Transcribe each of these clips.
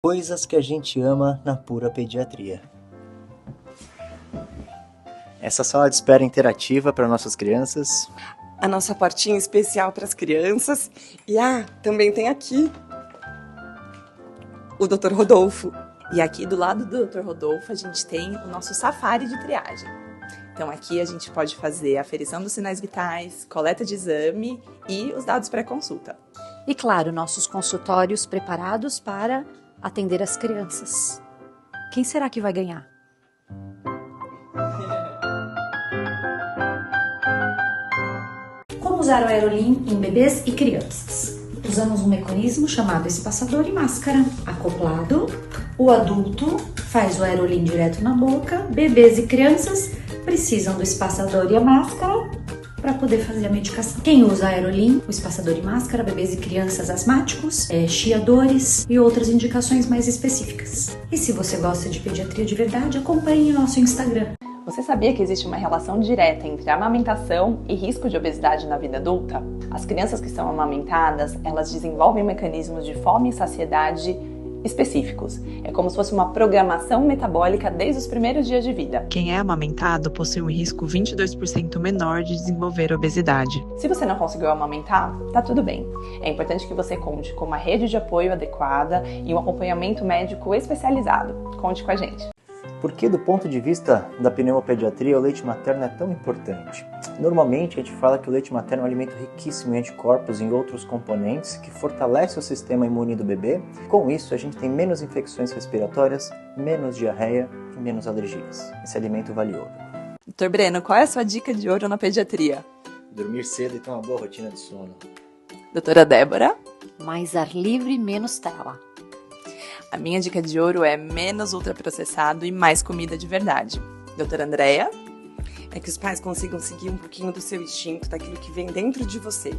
Coisas que a gente ama na pura pediatria. Essa sala de espera interativa para nossas crianças. A nossa portinha especial para as crianças. E também tem aqui o Dr. Rodolfo. E aqui do lado do Dr. Rodolfo a gente tem o nosso safari de triagem. Então aqui a gente pode fazer a aferição dos sinais vitais, coleta de exame e os dados pré-consulta. E claro, nossos consultórios preparados para atender as crianças. Quem será que vai ganhar? Como usar o Aerolim em bebês e crianças? Usamos um mecanismo chamado espaçador e máscara. Acoplado, o adulto faz o Aerolim direto na boca, bebês e crianças precisam do espaçador e a máscara para poder fazer a medicação. Quem usa Aerolim, o espaçador e máscara, bebês e crianças asmáticos, chiadores e outras indicações mais específicas. E se você gosta de pediatria de verdade, acompanhe nosso Instagram. Você sabia que existe uma relação direta entre amamentação e risco de obesidade na vida adulta? As crianças que são amamentadas, elas desenvolvem mecanismos de fome e saciedade específicos. É como se fosse uma programação metabólica desde os primeiros dias de vida. Quem é amamentado possui um risco 22% menor de desenvolver obesidade. Se você não conseguiu amamentar, tá tudo bem. É importante que você conte com uma rede de apoio adequada e um acompanhamento médico especializado. Conte com a gente. Por que, do ponto de vista da pneumopediatria, o leite materno é tão importante? Normalmente a gente fala que o leite materno é um alimento riquíssimo em anticorpos e em outros componentes que fortalece o sistema imune do bebê. Com isso, a gente tem menos infecções respiratórias, menos diarreia e menos alergias. Esse alimento vale ouro. Dr. Breno, qual é a sua dica de ouro na pediatria? Dormir cedo e ter uma boa rotina de sono. Doutora Débora? Mais ar livre, menos tela. A minha dica de ouro é menos ultraprocessado e mais comida de verdade. Doutora Andréia? É que os pais consigam seguir um pouquinho do seu instinto, daquilo que vem dentro de você.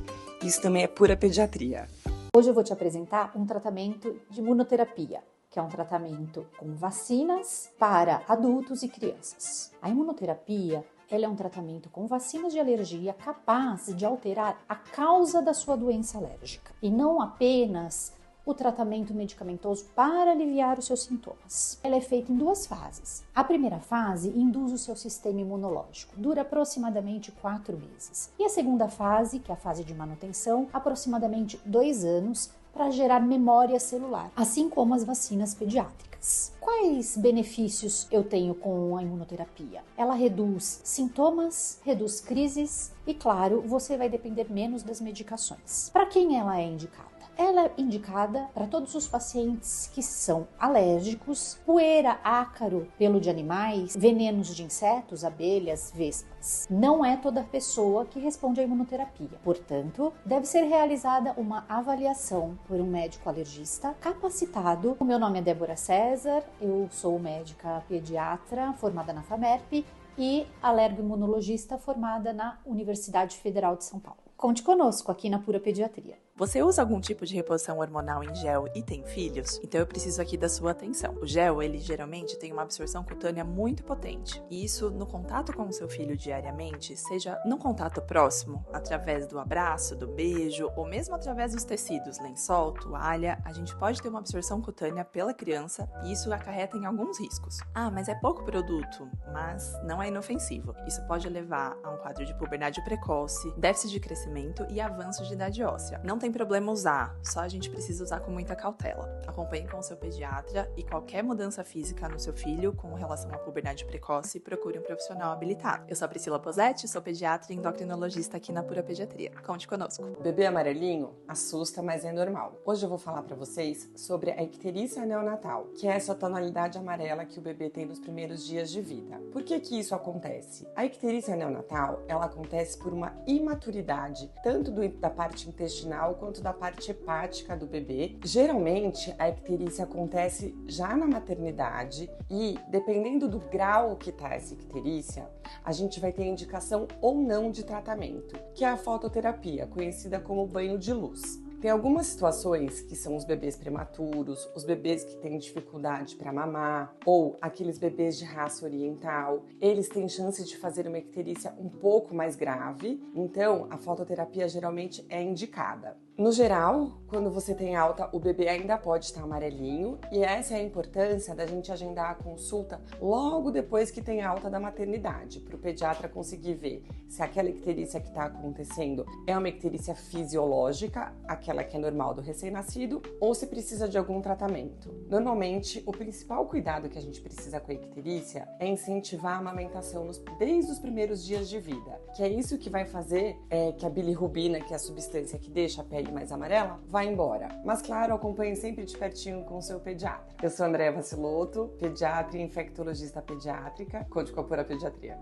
Isso também é pura pediatria. Hoje eu vou te apresentar um tratamento de imunoterapia, que é um tratamento com vacinas para adultos e crianças. A imunoterapia, ela é um tratamento com vacinas de alergia capaz de alterar a causa da sua doença alérgica e não apenas o tratamento medicamentoso para aliviar os seus sintomas. Ela é feita em 2 fases. A primeira fase induz o seu sistema imunológico, dura aproximadamente 4 meses. E a segunda fase, que é a fase de manutenção, aproximadamente 2 anos, para gerar memória celular, assim como as vacinas pediátricas. Quais benefícios eu tenho com a imunoterapia? Ela reduz sintomas, reduz crises e, claro, você vai depender menos das medicações. Para quem ela é indicada? Ela é indicada para todos os pacientes que são alérgicos, poeira, ácaro, pelo de animais, venenos de insetos, abelhas, vespas. Não é toda pessoa que responde à imunoterapia. Portanto, deve ser realizada uma avaliação por um médico alergista capacitado. O meu nome é Débora César, eu sou médica pediatra formada na FAMERP e alergoimunologista formada na Universidade Federal de São Paulo. Conte conosco aqui na Pura Pediatria. Você usa algum tipo de reposição hormonal em gel e tem filhos? Então eu preciso aqui da sua atenção. O gel, ele geralmente tem uma absorção cutânea muito potente. E isso, no contato com o seu filho diariamente, seja no contato próximo, através do abraço, do beijo, ou mesmo através dos tecidos, lençol, toalha, a gente pode ter uma absorção cutânea pela criança e isso acarreta em alguns riscos. Mas é pouco produto, mas não é inofensivo. Isso pode levar a um quadro de puberdade precoce, déficit de crescimento e avanço de idade óssea. Não tem problema usar, só a gente precisa usar com muita cautela. Acompanhe com o seu pediatra e qualquer mudança física no seu filho com relação à puberdade precoce, procure um profissional habilitado. Eu sou a Priscila Posetti, sou pediatra e endocrinologista aqui na Pura Pediatria. Conte conosco. O bebê amarelinho assusta, mas é normal. Hoje eu vou falar para vocês sobre a icterícia neonatal, que é essa tonalidade amarela que o bebê tem nos primeiros dias de vida. Por que isso acontece? A icterícia neonatal, ela acontece por uma imaturidade, tanto da parte intestinal quanto da parte hepática do bebê. Geralmente, a icterícia acontece já na maternidade e, dependendo do grau que está essa icterícia, a gente vai ter indicação ou não de tratamento, que é a fototerapia, conhecida como banho de luz. Tem algumas situações que são os bebês prematuros, os bebês que têm dificuldade para mamar ou aqueles bebês de raça oriental. Eles têm chance de fazer uma icterícia um pouco mais grave, então a fototerapia geralmente é indicada. No geral, quando você tem alta, o bebê ainda pode estar amarelinho e essa é a importância da gente agendar a consulta logo depois que tem alta da maternidade, para o pediatra conseguir ver se aquela icterícia que está acontecendo é uma icterícia fisiológica, aquela que é normal do recém-nascido, ou se precisa de algum tratamento. Normalmente, o principal cuidado que a gente precisa com a icterícia é incentivar a amamentação desde os primeiros dias de vida, que é isso que vai fazer que a bilirrubina, que é a substância que deixa a pele mais amarela, vai embora. Mas claro, acompanhe sempre de pertinho com o seu pediatra. Eu sou Andréa Vaciloto, pediatra e infectologista pediátrica. Conte com a Pura Pediatria.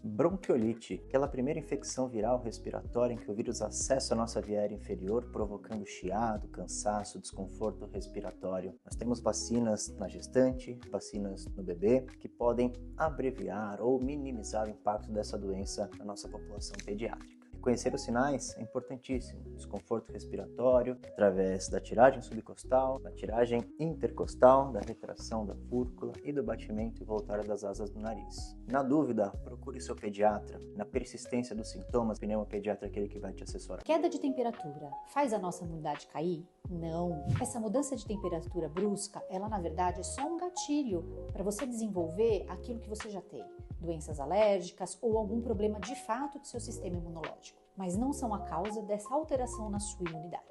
Bronquiolite, aquela primeira infecção viral respiratória em que o vírus acessa a nossa via aérea inferior, provocando chiado, cansaço, desconforto respiratório. Nós temos vacinas na gestante, vacinas no bebê, que podem abreviar ou minimizar o impacto dessa doença na nossa população pediátrica. Conhecer os sinais é importantíssimo. Desconforto respiratório, através da tiragem subcostal, da tiragem intercostal, da retração da fúrcula e do batimento e voltar das asas do nariz. Na dúvida, procure seu pediatra. Na persistência dos sintomas, o pneumopediatra é aquele que vai te assessorar. Queda de temperatura faz a nossa imunidade cair? Não. Essa mudança de temperatura brusca, ela na verdade é só um gatilho para você desenvolver aquilo que você já tem. Doenças alérgicas ou algum problema de fato do seu sistema imunológico, mas não são a causa dessa alteração na sua imunidade.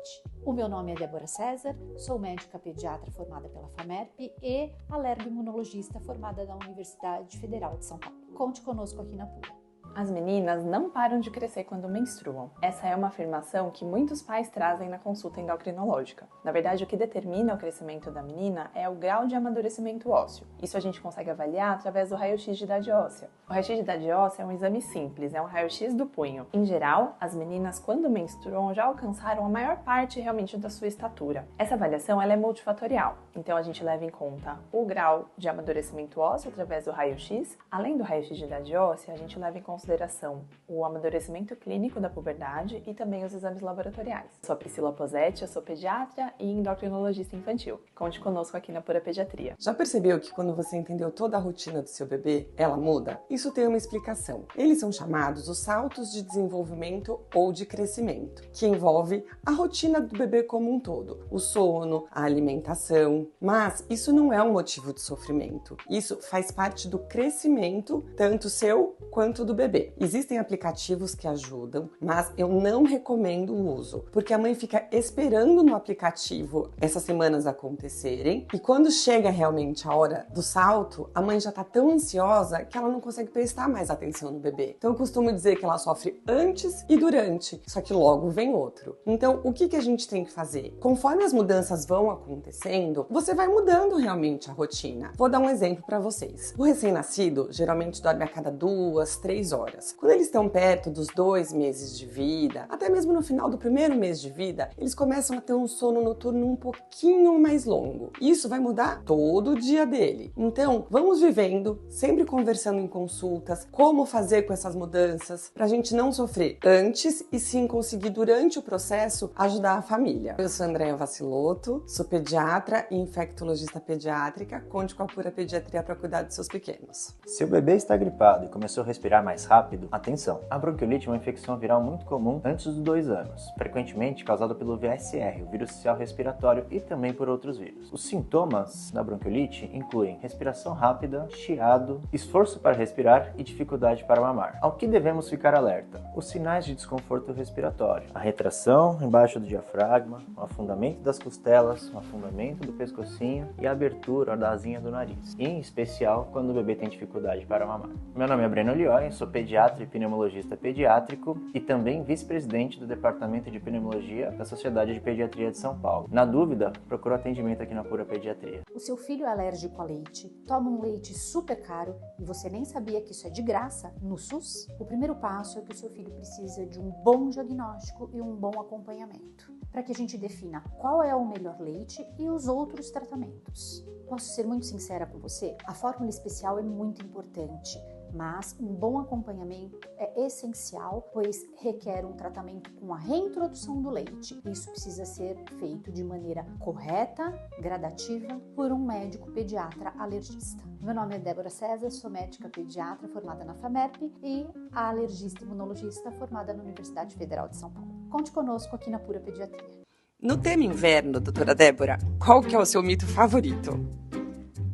O meu nome é Débora César, sou médica pediatra formada pela FAMERP e alergoimunologista formada na Universidade Federal de São Paulo. Conte conosco aqui na Pura. As meninas não param de crescer quando menstruam. Essa é uma afirmação que muitos pais trazem na consulta endocrinológica. Na verdade, o que determina o crescimento da menina é o grau de amadurecimento ósseo. Isso a gente consegue avaliar através do raio-x de idade óssea. O raio-x de idade óssea é um exame simples, é um raio-x do punho. Em geral, as meninas, quando menstruam, já alcançaram a maior parte realmente da sua estatura. Essa avaliação ela é multifatorial, então a gente leva em conta o grau de amadurecimento ósseo através do raio-x. Além do raio-x de idade óssea, a gente leva em consideração o amadurecimento clínico da puberdade e também os exames laboratoriais. Sou a Priscila Posetti, eu sou pediatra e endocrinologista infantil. Conte conosco aqui na Pura Pediatria. Já percebeu que quando você entendeu toda a rotina do seu bebê, ela muda? Isso tem uma explicação. Eles são chamados os saltos de desenvolvimento ou de crescimento, que envolve a rotina do bebê como um todo, o sono, a alimentação. Mas isso não é um motivo de sofrimento. Isso faz parte do crescimento, tanto seu quanto do bebê. Existem aplicativos que ajudam, mas eu não recomendo o uso, porque a mãe fica esperando no aplicativo essas semanas acontecerem e quando chega realmente a hora do salto, a mãe já tá tão ansiosa que ela não consegue prestar mais atenção no bebê. Então eu costumo dizer que ela sofre antes e durante, só que logo vem outro. Então o que a gente tem que fazer? Conforme as mudanças vão acontecendo, você vai mudando realmente a rotina. Vou dar um exemplo para vocês. O recém-nascido geralmente dorme a cada 2-3 horas. Quando eles estão perto dos 2 meses de vida, até mesmo no final do primeiro mês de vida, eles começam a ter um sono noturno um pouquinho mais longo. Isso vai mudar todo o dia dele. Então, vamos vivendo, sempre conversando em consultas, como fazer com essas mudanças, pra gente não sofrer antes e sim conseguir durante o processo ajudar a família. Eu sou Andréa Vaciloto, sou pediatra e infectologista pediátrica. Conte com a Pura Pediatria para cuidar dos seus pequenos. Se o bebê está gripado e começou a respirar mais rápido, atenção! A bronquiolite é uma infecção viral muito comum antes dos 2 anos, frequentemente causada pelo VSR, o vírus social respiratório, e também por outros vírus. Os sintomas da bronquiolite incluem respiração rápida, chiado, esforço para respirar e dificuldade para mamar. Ao que devemos ficar alerta? Os sinais de desconforto respiratório, a retração embaixo do diafragma, o afundamento das costelas, o afundamento do pescocinho e a abertura da asinha do nariz, em especial quando o bebê tem dificuldade para mamar. Meu nome é Breno Lioi, sou pediatra e pneumologista pediátrico e também vice-presidente do Departamento de Pneumologia da Sociedade de Pediatria de São Paulo. Na dúvida, procura atendimento aqui na Pura Pediatria. O seu filho é alérgico a leite, toma um leite super caro e você nem sabia que isso é de graça no SUS? O primeiro passo é que o seu filho precisa de um bom diagnóstico e um bom acompanhamento, para que a gente defina qual é o melhor leite e os outros tratamentos. Posso ser muito sincera com você? A fórmula especial é muito importante, mas um bom acompanhamento é essencial, pois requer um tratamento com a reintrodução do leite. Isso precisa ser feito de maneira correta, gradativa, por um médico pediatra alergista. Meu nome é Débora César, sou médica pediatra formada na FAMERP e alergista imunologista formada na Universidade Federal de São Paulo. Conte conosco aqui na Pura Pediatria. No tema inverno, doutora Débora, qual que é o seu mito favorito?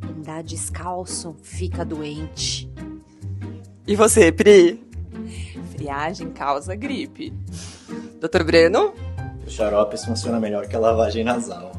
Andar descalço fica doente. E você, Pri? Friagem causa gripe. Doutor Breno? O xaropes funciona melhor que a lavagem nasal.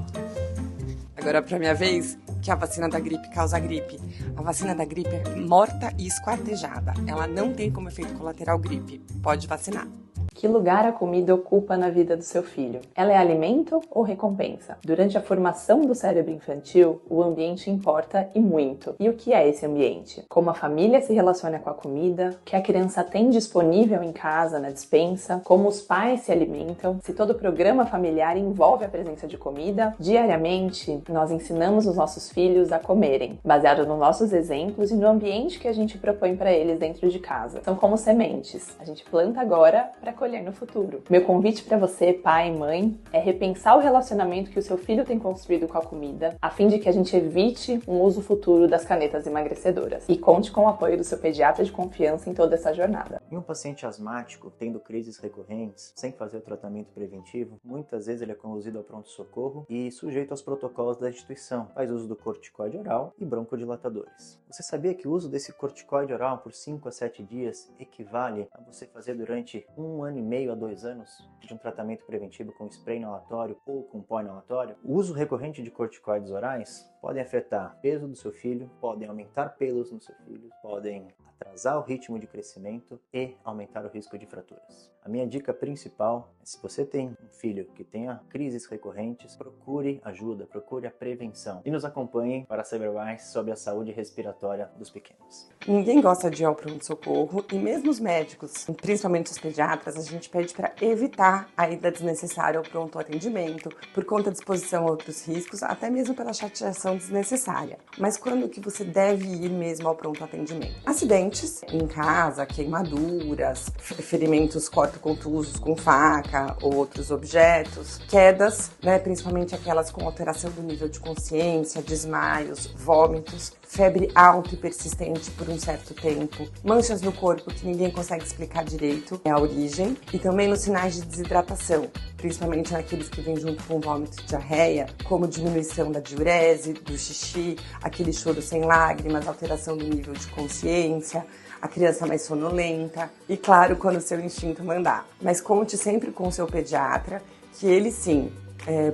Agora pra minha vez, que a vacina da gripe causa gripe. A vacina da gripe é morta e esquartejada. Ela não tem como efeito colateral gripe. Pode vacinar. Que lugar a comida ocupa na vida do seu filho? Ela é alimento ou recompensa? Durante a formação do cérebro infantil, o ambiente importa e muito. E o que é esse ambiente? Como a família se relaciona com a comida, o que a criança tem disponível em casa, na despensa, como os pais se alimentam, se todo o programa familiar envolve a presença de comida. Diariamente, nós ensinamos os nossos filhos a comerem, baseado nos nossos exemplos e no ambiente que a gente propõe para eles dentro de casa. São como sementes. A gente planta agora para colher no futuro. Meu convite para você, pai e mãe, é repensar o relacionamento que o seu filho tem construído com a comida, a fim de que a gente evite um uso futuro das canetas emagrecedoras. E conte com o apoio do seu pediatra de confiança em toda essa jornada. Em um paciente asmático, tendo crises recorrentes, sem fazer o tratamento preventivo, muitas vezes ele é conduzido ao pronto-socorro e sujeito aos protocolos da instituição. Faz uso do corticoide oral e broncodilatadores. Você sabia que o uso desse corticoide oral por 5 a 7 dias equivale a você fazer durante 1 ano e meio a 2 anos de um tratamento preventivo com spray inalatório ou com pó inalatório? O uso recorrente de corticoides orais podem afetar o peso do seu filho, podem aumentar pelos no seu filho, podem atrasar o ritmo de crescimento e aumentar o risco de fraturas. A minha dica principal é: se você tem um filho que tenha crises recorrentes, procure ajuda, procure a prevenção e nos acompanhem para saber mais sobre a saúde respiratória dos pequenos. Ninguém gosta de ir ao pronto-socorro e mesmo os médicos, principalmente os pediatras, a gente pede para evitar a ida desnecessária ao pronto-atendimento por conta de exposição a outros riscos, até mesmo pela chateação desnecessária. Mas quando que você deve ir mesmo ao pronto-atendimento? Acidentes em casa, queimaduras, ferimentos cortocontusos com faca ou outros objetos, quedas, principalmente aquelas com alteração do nível de consciência, desmaios, vômitos, febre alta e persistente por um certo tempo, manchas no corpo que ninguém consegue explicar direito a origem, e também nos sinais de desidratação, principalmente naqueles que vêm junto com vômito e diarreia, como diminuição da diurese, do xixi, aquele choro sem lágrimas, alteração do nível de consciência, a criança mais sonolenta e, claro, quando o seu instinto mandar. Mas conte sempre com o seu pediatra, que ele sim,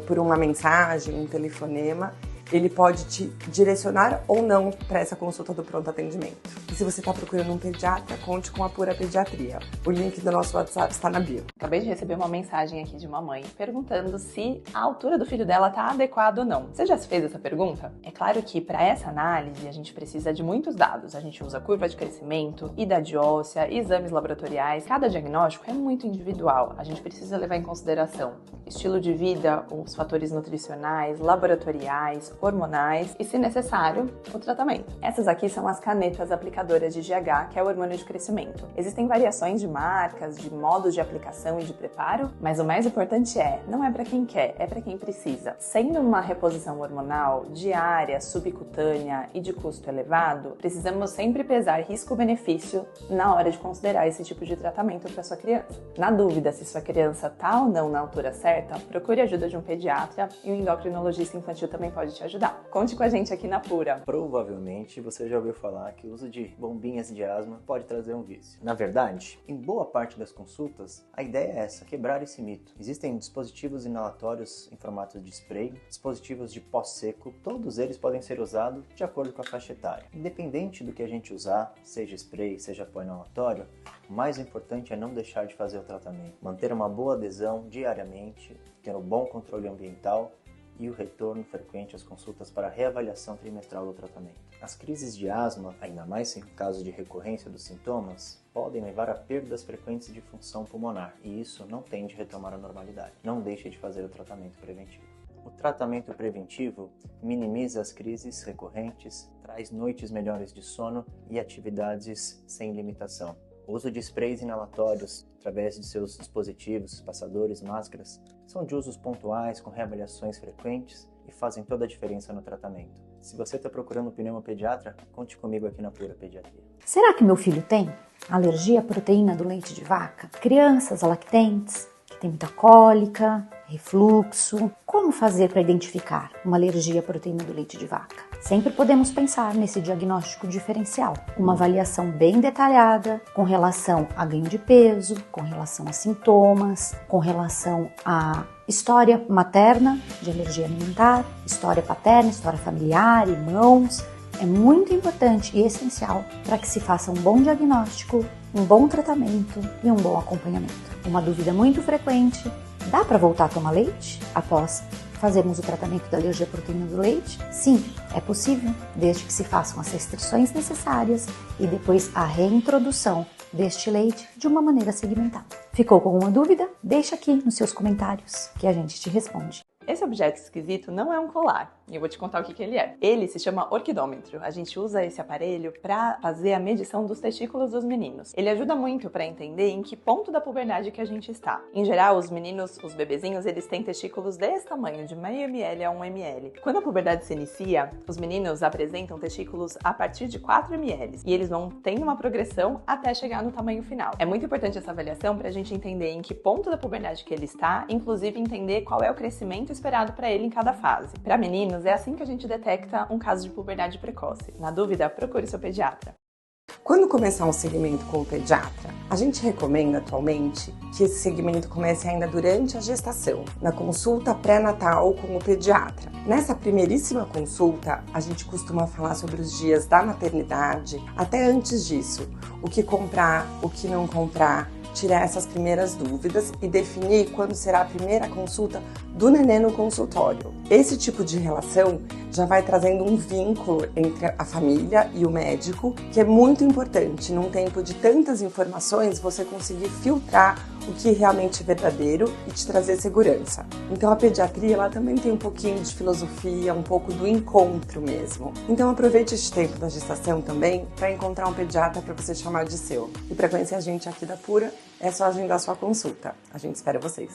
por uma mensagem, um telefonema, ele pode te direcionar ou não para essa consulta do pronto atendimento. E se você está procurando um pediatra, conte com a Pura Pediatria. O link do nosso WhatsApp está na bio. Acabei de receber uma mensagem aqui de uma mãe perguntando se a altura do filho dela está adequada ou não. Você já se fez essa pergunta? É claro que para essa análise a gente precisa de muitos dados. A gente usa curva de crescimento, idade óssea, exames laboratoriais. Cada diagnóstico é muito individual. A gente precisa levar em consideração estilo de vida, os fatores nutricionais, laboratoriais, hormonais e, se necessário, o tratamento. Essas aqui são as canetas aplicadoras de GH, que é o hormônio de crescimento. Existem variações de marcas, de modos de aplicação e de preparo, mas o mais importante não é para quem quer, é para quem precisa. Sendo uma reposição hormonal diária, subcutânea e de custo elevado, precisamos sempre pesar risco-benefício na hora de considerar esse tipo de tratamento para sua criança. Na dúvida se sua criança está ou não na altura certa, procure a ajuda de um pediatra e um endocrinologista infantil também pode te ajudar. Conte com a gente aqui na Pura. Provavelmente você já ouviu falar que o uso de bombinhas de asma pode trazer um vício. Na verdade, em boa parte das consultas, a ideia é essa: quebrar esse mito. Existem dispositivos inalatórios em formato de spray, dispositivos de pó seco, todos eles podem ser usados de acordo com a faixa etária. Independente do que a gente usar, seja spray, seja pó inalatório, o mais importante é não deixar de fazer o tratamento. Manter uma boa adesão diariamente, ter um bom controle ambiental e o retorno frequente às consultas para reavaliação trimestral do tratamento. As crises de asma, ainda mais em caso de recorrência dos sintomas, podem levar a perdas frequentes de função pulmonar, e isso não tende a retomar a normalidade. Não deixe de fazer o tratamento preventivo. O tratamento preventivo minimiza as crises recorrentes, traz noites melhores de sono e atividades sem limitação. O uso de sprays inalatórios através de seus dispositivos, passadores, máscaras, são de usos pontuais com reavaliações frequentes e fazem toda a diferença no tratamento. Se você está procurando um pneumopediatra, conte comigo aqui na Pura Pediatria. Será que meu filho tem alergia à proteína do leite de vaca? Crianças lactentes? que tem muita cólica, refluxo. Como fazer para identificar uma alergia à proteína do leite de vaca? Sempre podemos pensar nesse diagnóstico diferencial, uma avaliação bem detalhada com relação a ganho de peso, com relação a sintomas, com relação à história materna de alergia alimentar, história paterna, história familiar, irmãos. É muito importante e essencial para que se faça um bom diagnóstico, um bom tratamento e um bom acompanhamento. Uma dúvida muito frequente: dá para voltar a tomar leite após fazermos o tratamento da alergia à proteína do leite? Sim, é possível, desde que se façam as restrições necessárias e depois a reintrodução deste leite de uma maneira segmentada. Ficou com alguma dúvida? Deixa aqui nos seus comentários que a gente te responde. Esse objeto esquisito não é um colar, e eu vou te contar o que ele é. Ele se chama orquidômetro. A gente usa esse aparelho para fazer a medição dos testículos dos meninos. Ele ajuda muito para entender em que ponto da puberdade que a gente está. Em geral, os meninos, os bebezinhos, eles têm testículos desse tamanho, de meio ml a 1 ml. Quando a puberdade se inicia, os meninos apresentam testículos a partir de 4 ml, e eles vão tendo uma progressão até chegar no tamanho final. É muito importante essa avaliação para a gente entender em que ponto da puberdade que ele está, inclusive entender qual é o crescimento esperado para ele em cada fase. Para meninos, é assim que a gente detecta um caso de puberdade precoce. Na dúvida, procure seu pediatra. Quando começar um segmento com o pediatra, a gente recomenda atualmente que esse segmento comece ainda durante a gestação, na consulta pré-natal com o pediatra. Nessa primeiríssima consulta, a gente costuma falar sobre os dias da maternidade, até antes disso, o que comprar, o que não comprar, tirar essas primeiras dúvidas e definir quando será a primeira consulta do neném no consultório. Esse tipo de relação já vai trazendo um vínculo entre a família e o médico, que é muito importante, num tempo de tantas informações, você conseguir filtrar o que realmente é verdadeiro e te trazer segurança. Então a pediatria, ela também tem um pouquinho de filosofia, um pouco do encontro mesmo. Então aproveite esse tempo da gestação também para encontrar um pediatra para você chamar de seu. E para conhecer a gente aqui da Pura, é só agendar sua consulta. A gente espera vocês.